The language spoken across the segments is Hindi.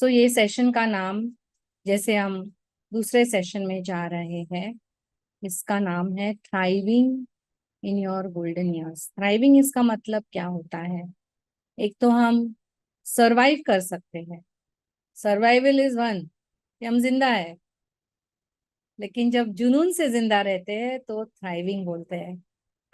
ये सेशन का नाम, जैसे हम दूसरे सेशन में जा रहे हैं, इसका नाम है thriving in your golden years. Thriving इसका मतलब क्या होता है? एक तो हम सरवाइव कर सकते हैं, सर्वाइवल इज वन, कि हम जिंदा है, लेकिन जब जुनून से जिंदा रहते हैं तो थ्राइविंग बोलते हैं।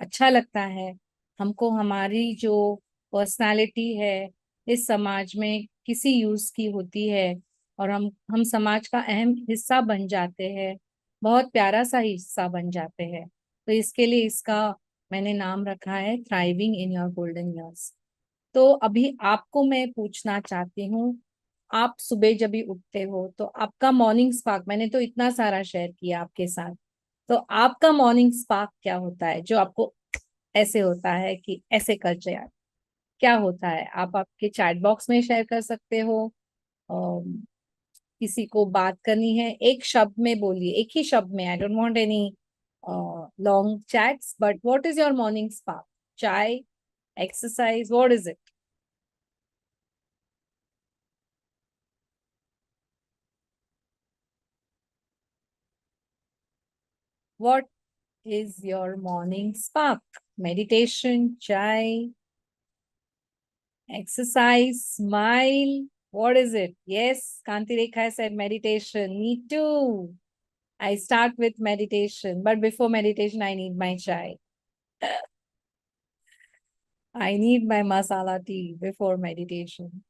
अच्छा लगता है हमको, हमारी जो पर्सनालिटी है इस समाज में किसी यूज की होती है, और हम समाज का अहम हिस्सा बन जाते हैं, बहुत प्यारा सा हिस्सा बन जाते हैं। तो इसके लिए इसका मैंने नाम रखा है thriving in your golden years. तो अभी आपको मैं पूछना चाहती हूँ, आप सुबह जब भी उठते हो तो आपका मॉर्निंग स्पार्क, मैंने तो इतना सारा शेयर किया आपके साथ, तो आपका मॉर्निंग स्पार्क क्या होता है जो आपको ऐसे होता है कि ऐसे कर जाए? क्या होता है? आप आपके चैट बॉक्स में शेयर कर सकते हो। अम, किसी को बात करनी है, एक शब्द में बोलिए, एक ही शब्द में, I don't want any long chats, but what is your morning spark? Chai, exercise, what is it? What is your morning spark? Meditation, chai, exercise, smile. What is it? Yes, Kanti Rekha said meditation. Me too. I start with meditation, but before meditation, I need my chai. I need my masala tea before meditation.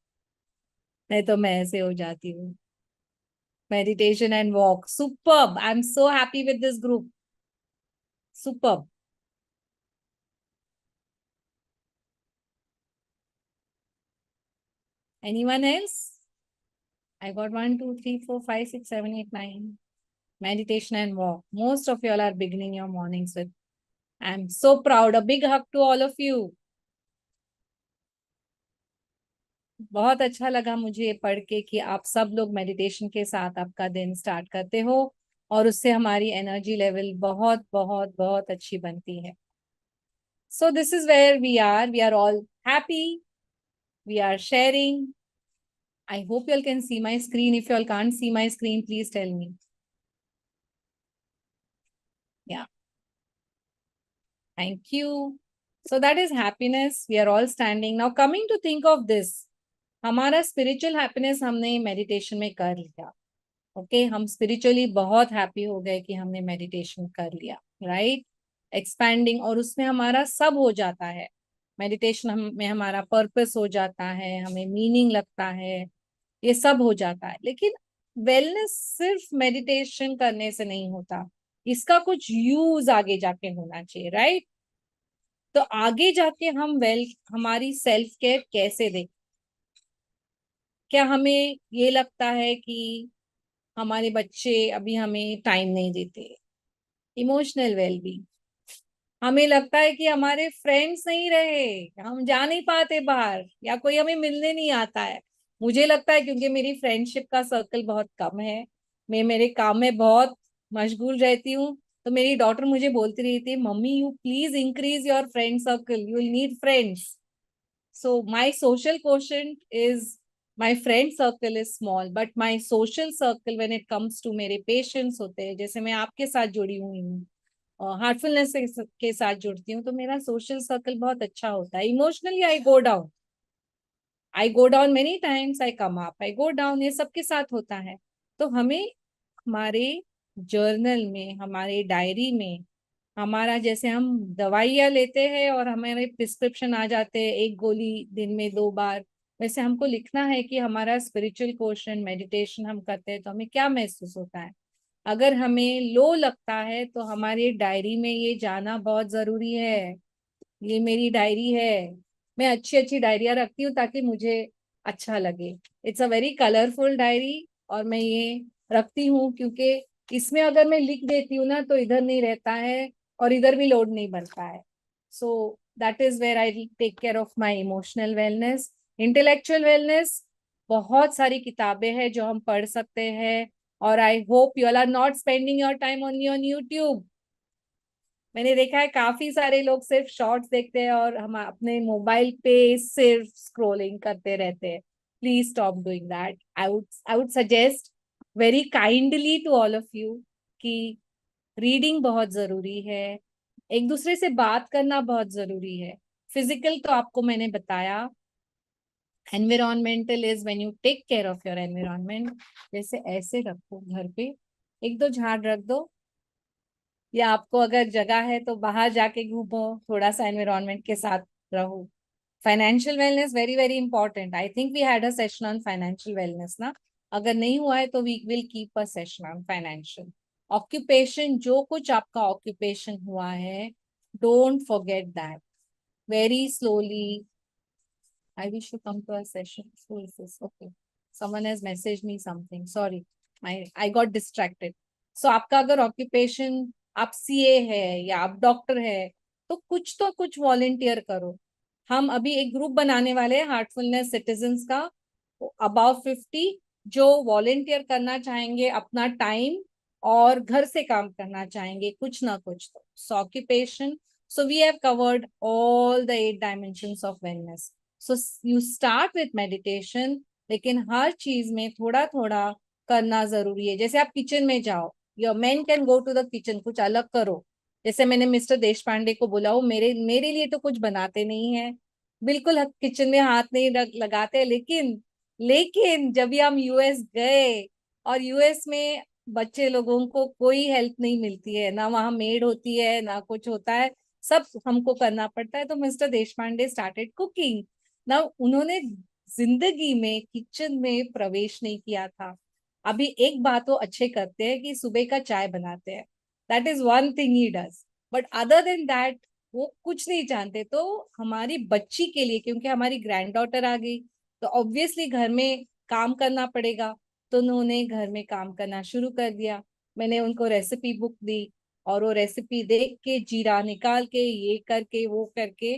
नहीं तो मैं ऐसे हो जाती हूँ. Meditation and walk. Superb. I'm so happy with this group. Superb. Anyone else? I got 1, 2, 3, 4, 5, 6, 7, 8, 9. Meditation and walk. Most of y'all are beginning your mornings with. I'm so proud. A big hug to all of you. बहुत अच्छा लगा मुझे पढ़ के कि आप सब लोग मेडिटेशन के साथ आपका दिन स्टार्ट करते हो, और उससे हमारी एनर्जी लेवल बहुत बहुत बहुत अच्छी बनती है. So this is where we are. We are all happy. We are sharing. I hope you all can see my screen. If you all can't see my screen, please tell me. Yeah. Thank you. So that is happiness. We are all standing. Now coming to think of this, हमारा स्पिरिचुअल हैप्पीनेस हमने मेडिटेशन में कर लिया. ओके, हम स्पिरिचुअली बहुत हैप्पी हो गए कि हमने मेडिटेशन कर लिया, राइट? एक्सपैंडिंग, और उसमें हमारा सब हो जाता है. मेडिटेशन में हमारा पर्पस हो जाता है, हमें मीनिंग लगता है, ये सब हो जाता है. लेकिन वेलनेस सिर्फ मेडिटेशन करने से नहीं होता, इसका कुछ यूज आगे जाके होना चाहिए, राइट? तो आगे जाके हम हमारी सेल्फ केयर कैसे दें? क्या हमें ये लगता है कि हमारे बच्चे अभी हमें टाइम नहीं देते? Emotional wellbeing. हमें लगता है कि हमारे फ्रेंड्स नहीं रहे, हम जा नहीं पाते बाहर, या कोई हमें मिलने नहीं आता है. मुझे लगता है क्योंकि मेरी फ्रेंडशिप का सर्कल बहुत कम है, मैं मेरे काम में बहुत मशगूल रहती हूँ. तो मेरी डॉटर मुझे बोलती रही थी, mummy you please increase your friend circle, you will need friends. So my social quotient is, my friend circle is small, but my social circle when it comes to मेरे पेशेंट्स होते हैं, जैसे मैं आपके साथ जुड़ी हुई हूँ, हार्टफुलनेस के साथ जुड़ती हूँ, तो मेरा सोशल सर्कल बहुत अच्छा होता है. Emotionally I go down many times, I come up, I go down, ये सबके साथ होता है. तो हमें हमारे जर्नल में, हमारे डायरी में, हमारा जैसे हम दवाइयाँ लेते हैं और हमारे प्रिस्क्रिप्शन आ जाते हैं एक गोली दिन में 2 बार, वैसे हमको लिखना है कि हमारा स्पिरिचुअल क्वेश्चन मेडिटेशन हम करते हैं तो हमें क्या महसूस होता है. अगर हमें लो लगता है तो हमारी डायरी में ये जाना बहुत जरूरी है. ये मेरी डायरी है. मैं अच्छी अच्छी डायरिया रखती हूँ ताकि मुझे अच्छा लगे. It's a very colourful diary, और मैं ये रखती हूँ क्योंकि इसमें अगर मैं लिख देती हूँ ना तो इधर नहीं रहता है, और इधर भी लोड नहीं बनता है. So that is where I take care of my emotional wellness. Intellectual wellness, बहुत सारी किताबें हैं जो हम पढ़ सकते हैं, और I hope you all are not spending your time only on YouTube. मैंने देखा है काफी सारे लोग सिर्फ शॉर्ट्स देखते हैं और हम अपने मोबाइल पे सिर्फ स्क्रोलिंग करते रहते हैं. Please stop doing that. I would suggest very kindly to all of you कि रीडिंग बहुत जरूरी है, एक दूसरे से बात करना बहुत जरूरी है. फिजिकल तो आपको मैंने बताया. Environmental is when you take care of your environment. जैसे ऐसे रखो घर पे, एक दो झाड़ रख दो, या आपको अगर जगह है तो बाहर जाके घूमो, थोड़ा सा एनवायरमेंट के साथ रहो. Financial wellness very very important. I think we had a session on financial wellness ना. अगर नहीं हुआ है तो we will keep a session on financial. Occupation, जो कुछ आपका ऑक्यूपेशन हुआ है, don't forget that. Very slowly. I wish you come to our session. Who is this? Okay. Someone has messaged me something. Sorry. I got distracted. So आपका अगर ऑक्यूपेशन, आप सीए है या आप डॉक्टर है, तो कुछ वॉलेंटियर करो. हम अभी एक ग्रुप बनाने वाले हैं हार्टफुलनेस सिटीजन्स का, अबाउट 50, जो वॉलेंटियर करना चाहेंगे अपना टाइम, और घर से काम करना चाहेंगे कुछ ना कुछ. तो occupation. So we have covered all the 8 dimensions of wellness. So you start with meditation, लेकिन हर चीज में थोड़ा थोड़ा करना जरूरी है. जैसे आप किचन में जाओ, your man can go to the kitchen, कुछ अलग करो. जैसे मैंने मिस्टर देश पांडे को बोला, वो मेरे मेरे लिए तो कुछ बनाते नहीं है, बिल्कुल किचन में हाथ नहीं लगाते. लेकिन जब भी हम यूएस गए, और यूएस में बच्चे लोगों को कोई हेल्प नहीं मिलती है, ना वहां मेड होती है ना कुछ होता है, सब हमको करना पड़ता है. तो मिस्टर देश पांडे स्टार्टेड कुकिंग ना. उन्होंने जिंदगी में किचन में प्रवेश नहीं किया था. अभी एक बात वो अच्छे करते हैं कि सुबह का चाय बनाते हैं. That is one thing he does. But other than that वो कुछ नहीं जानते. तो हमारी बच्ची के लिए, क्योंकि हमारी ग्रैंड डॉटर आ गई, तो ऑब्वियसली घर में काम करना पड़ेगा. तो उन्होंने घर में काम करना शुरू कर दिया. मैंने उनको रेसिपी बुक दी, और वो रेसिपी देख के, जीरा निकाल के, ये करके वो करके,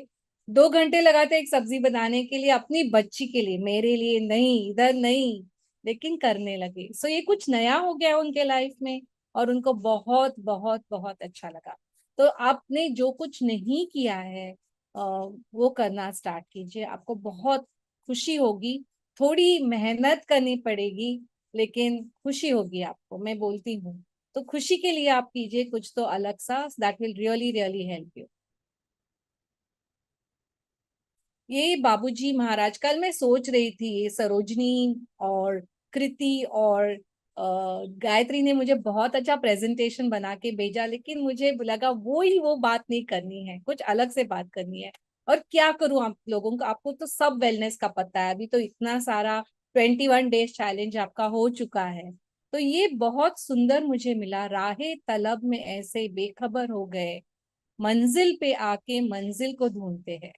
2 घंटे लगाते एक सब्जी बनाने के लिए, अपनी बच्ची के लिए, मेरे लिए नहीं, इधर नहीं, लेकिन करने लगे. सो ये कुछ नया हो गया उनके लाइफ में, और उनको बहुत बहुत बहुत अच्छा लगा. तो आपने जो कुछ नहीं किया है, वो करना स्टार्ट कीजिए. आपको बहुत खुशी होगी. थोड़ी मेहनत करनी पड़ेगी, लेकिन खुशी होगी आपको, मैं बोलती हूँ. तो खुशी के लिए आप कीजिए कुछ तो अलग सा. That will really really help you. ये बाबूजी महाराज, कल मैं सोच रही थी, ये सरोजनी और कृति और गायत्री ने मुझे बहुत अच्छा प्रेजेंटेशन बना के भेजा, लेकिन मुझे लगा वो बात नहीं करनी है, कुछ अलग से बात करनी है. और क्या करूं आप लोगों को, आपको तो सब वेलनेस का पता है. अभी तो इतना सारा 21 डेज चैलेंज आपका हो चुका है. तो ये बहुत सुंदर मुझे मिला. राहे तलब में ऐसे बेखबर हो गए, मंजिल पे आके मंजिल को ढूंढते हैं.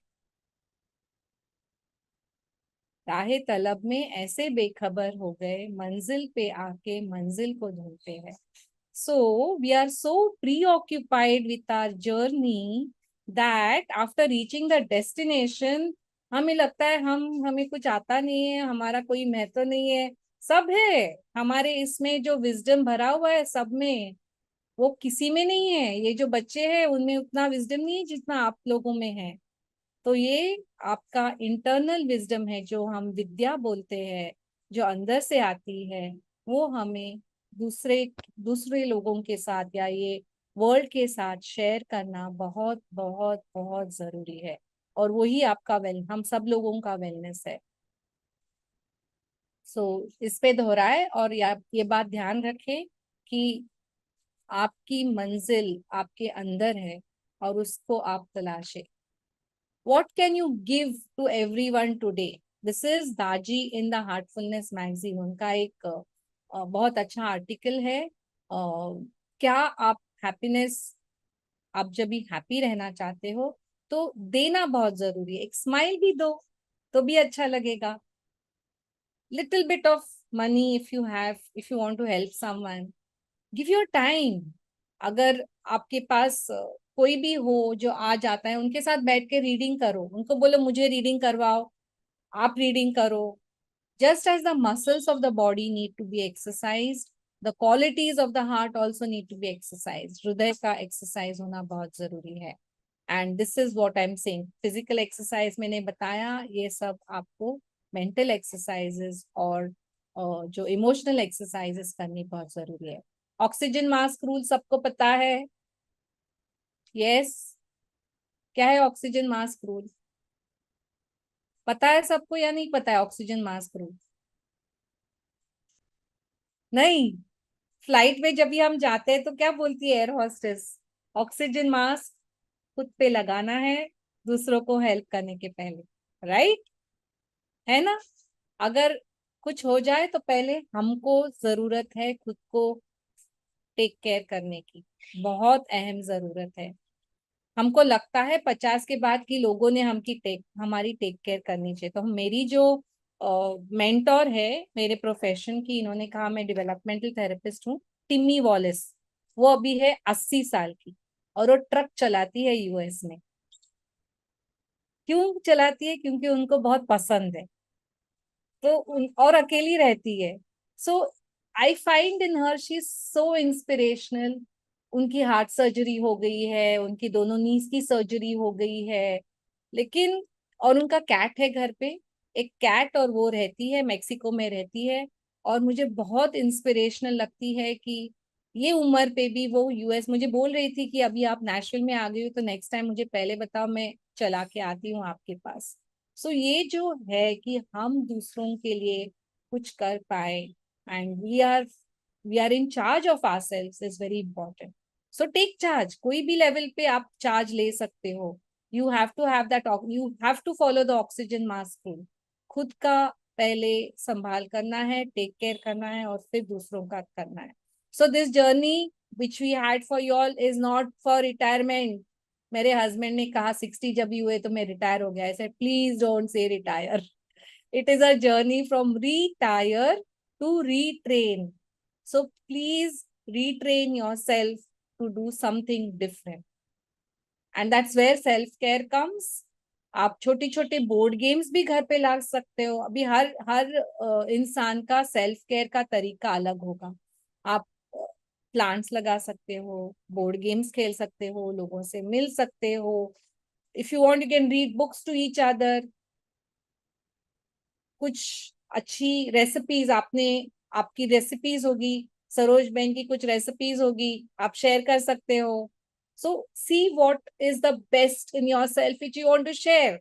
राहे तलब में ऐसे बेखबर हो गए, मंजिल पे आके मंजिल को ढूंढते हैं. So we are so preoccupied with our journey that after reaching the destination, हमें लगता है हमें कुछ आता नहीं है, हमारा कोई महत्व नहीं है. सब है हमारे इसमें, जो विजडम भरा हुआ है सब में, वो किसी में नहीं है. ये जो बच्चे हैं उनमें उतना विजडम नहीं है जितना आप लोगों में है. तो ये आपका इंटरनल विजडम है, जो हम विद्या बोलते हैं, जो अंदर से आती है. वो हमें दूसरे दूसरे लोगों के साथ, या ये वर्ल्ड के साथ शेयर करना बहुत बहुत बहुत जरूरी है. और वही आपका हम सब लोगों का वेलनेस है. सो इस पे दोहराए, और ये बात ध्यान रखें कि आपकी मंजिल आपके अंदर है, और उसको आप तलाशें. What can you give to everyone today? This is Daji in the Heartfulness magazine. उनका एक बहुत अच्छा आर्टिकल है. क्या आप हैप्पीनेस, आप जब भी हैप्पी रहना चाहते हो तो देना बहुत जरूरी है. एक स्माइल भी दो तो भी अच्छा लगेगा. Little bit of money if you have, if you want to help someone, give your time. अगर आपके पास कोई भी हो जो आ जाता है, उनके साथ बैठ के रीडिंग करो. उनको बोलो मुझे रीडिंग करवाओ, आप रीडिंग करो. Just as the muscles of the body need to be exercise, the qualities of the heart also need to be exercise. हृदय का एक्सरसाइज होना बहुत जरूरी है. And this is what I am saying. Physical exercise मैंने बताया, ये सब आपको मेंटल एक्सरसाइजेस और जो इमोशनल एक्सरसाइजेस करनी बहुत जरूरी है। ऑक्सीजन मास्क रूल सबको पता है? यस। क्या है ऑक्सीजन मास्क रूल? पता है सबको या नहीं पता है ऑक्सीजन मास्क रूल? नहीं। फ्लाइट में जब भी हम जाते हैं तो क्या बोलती है एयर हॉस्टेस? ऑक्सीजन मास्क खुद पे लगाना है दूसरों को हेल्प करने के पहले, राइट? है ना? अगर कुछ हो जाए तो पहले हमको जरूरत है खुद को टेक केयर करने की, बहुत अहम जरूरत है। हमको लगता है 50 के बाद की लोगों ने हमारी टेक केयर करनी चाहिए। तो मेरी जो मेंटोर है मेरे प्रोफेशन की, इन्होंने कहा, मैं डेवलपमेंटल थेरेपिस्ट हूँ, टिम्मी वॉलिस। वो अभी है 80 साल की और वो ट्रक चलाती है यूएस में। क्यों चलाती है? क्योंकि उनको बहुत पसंद है। तो और अकेली रहती है। So I find in her she is so inspirational. उनकी हार्ट सर्जरी हो गई है, उनकी दोनों नीज की सर्जरी हो गई है, लेकिन और उनका कैट है घर पे, एक कैट, और वो रहती है मेक्सिको में रहती है। और मुझे बहुत इंस्पिरेशनल लगती है कि ये उम्र पे भी वो यूएस, मुझे बोल रही थी कि अभी आप नेशनल में आ गई हो तो नेक्स्ट टाइम मुझे पहले बताओ, मैं चला के आती हूँ आपके पास। सो ये जो है कि हम दूसरों के लिए कुछ कर पाए and we are in charge of ourselves is very important. So take charge. कोई भी लेवल पे आप चार्ज ले सकते हो। You have to have that, you have to follow the oxygen mask rule. खुद का पहले संभाल करना है, टेक केयर करना है, और फिर दूसरों का करना है। So this journey which we had for you all is not for retirement. मेरे हस्बैंड ने कहा 60 जब ही हुए तो मैं रिटायर हो गया, ऐसे please don't say retire. It is a journey from retire to retrain. So please retrain yourself to do something different, and that's where self care comes. आप छोटी छोटे बोर्ड गेम्स भी घर पे ला सकते हो। अभी हर हर इंसान का सेल्फ केयर का तरीका अलग होगा। आप प्लांट्स लगा सकते हो, बोर्ड गेम्स खेल सकते हो, लोगों से मिल सकते हो। If you want you can read books to each other. कुछ अच्छी रेसिपीज आपने, आपकी रेसिपीज होगी, सरोज बहन की कुछ रेसिपीज होगी, आप शेयर कर सकते हो। So see what is the best in your self which you want to share.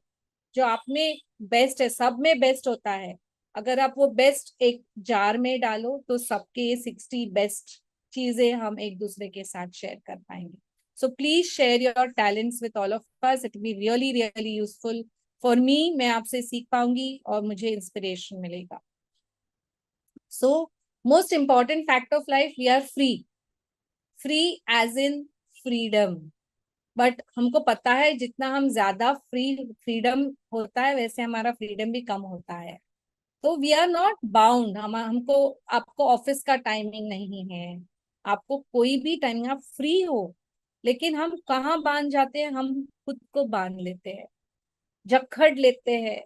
जो आप में बेस्ट है, सब में बेस्ट होता है। अगर आप वो बेस्ट एक जार में डालो तो सबके ये 60 बेस्ट चीजें हम एक दूसरे के साथ शेयर कर पाएंगे। So please share your talents with all of us, it be really really useful for me. मैं आपसे सीख पाऊंगी और मुझे इंस्पिरेशन मिलेगा। So most important fact of life, we are free. Free as in freedom. But हमको पता है जितना हम ज्यादा फ्रीडम होता है वैसे हमारा फ्रीडम भी कम होता है। तो वी आर नॉट बाउंड। हमको, आपको ऑफिस का टाइमिंग नहीं है, आपको कोई भी टाइमिंग, आप फ्री हो। लेकिन हम कहाँ बांध जाते हैं? हम खुद को बांध लेते हैं, जकड़ लेते हैं।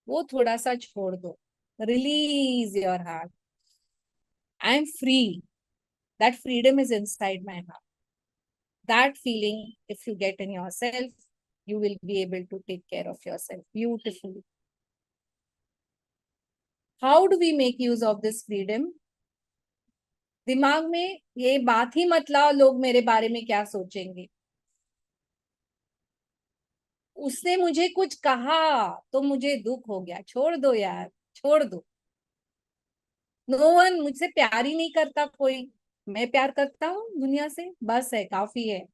वो थोड़ा सा छोड़ दो। Release your heart. I am free. That freedom is inside my heart. That feeling, if you get in yourself, you will be able to take care of yourself beautifully. How do we make use of this freedom? दिमाग में ये बात ही मत लाओ लोग मेरे बारे में क्या सोचेंगे। उसने मुझे कुछ कहा तो मुझे दुख हो गया, छोड़ दो यार, छोड़ दो। नो वन मुझसे प्यार ही नहीं करता कोई, मैं प्यार करता हूँ दुनिया से, बस है, काफी है।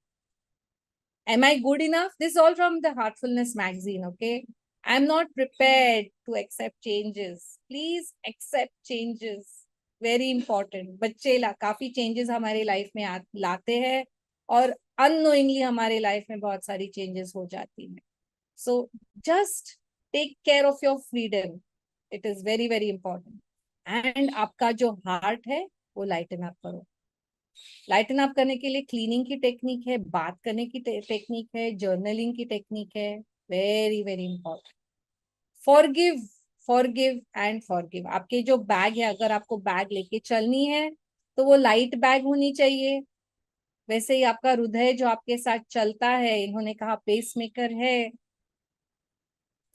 Am I good enough? This is all from the Heartfulness magazine, okay? I'm not prepared to accept changes. Please accept changes. Very important. बच्चे काफी चेंजेस हमारे लाइफ में लाते हैं, और अननोइंगली हमारे लाइफ में बहुत सारी चेंजेस हो जाती हैं। So just take care of your freedom. It is very very important. And आपका जो हार्ट है वो लाइटन अप करो। लाइटन अप करने के लिए क्लीनिंग की टेक्निक है, बात करने की टेक्निक है, जर्नलिंग की टेक्निक है। Very very important. Forgive, forgive and forgive. आपके जो बैग है, अगर आपको बैग लेके चलनी है तो वो लाइट बैग होनी चाहिए। वैसे ही आपका हृदय जो आपके साथ चलता है, इन्होंने कहा पेस मेकर है,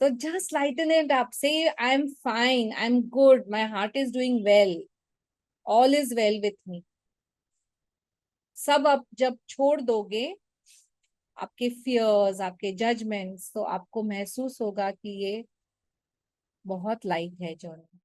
तो जस्ट लाइटन इट अप, से I am fine, I am good, my heart is doing well, all is well with me. सब आप जब छोड़ दोगे आपके फियर्स, आपके जजमेंट्स, तो आपको महसूस होगा कि ये बहुत लाइट है जर्नी।